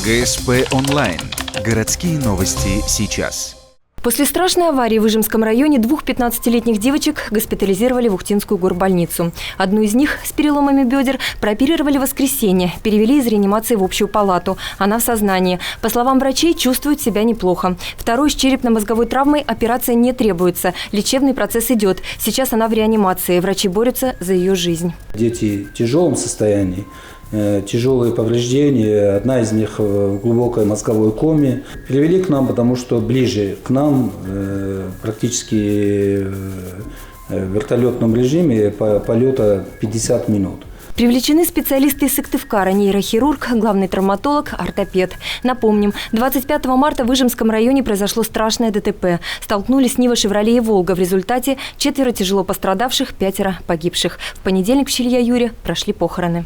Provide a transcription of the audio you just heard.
GSPonline. Городские новости сейчас. После страшной аварии в Ижемском районе 2 15-летних девочек госпитализировали в Ухтинскую горбольницу. Одну из них с переломами бедер прооперировали в воскресенье, перевели из реанимации в общую палату. Она в сознании. По словам врачей, чувствует себя неплохо. Второй с черепно-мозговой травмой операция не требуется. Лечебный процесс идет. Сейчас она в реанимации. Врачи борются за ее жизнь. Дети в тяжелом состоянии. Тяжелые повреждения, одна из них в глубокой мозговой коме. Перевели к нам, потому что ближе к нам, практически в вертолетном режиме полета 50 минут. Привлечены специалисты из Сыктывкара, нейрохирург, главный травматолог, ортопед. Напомним, 25 марта в Ижемском районе произошло страшное ДТП. Столкнулись Нива, Шевроле и Волга. В результате 4 тяжело пострадавших, 5 погибших. В понедельник в Щелья-Юре прошли похороны.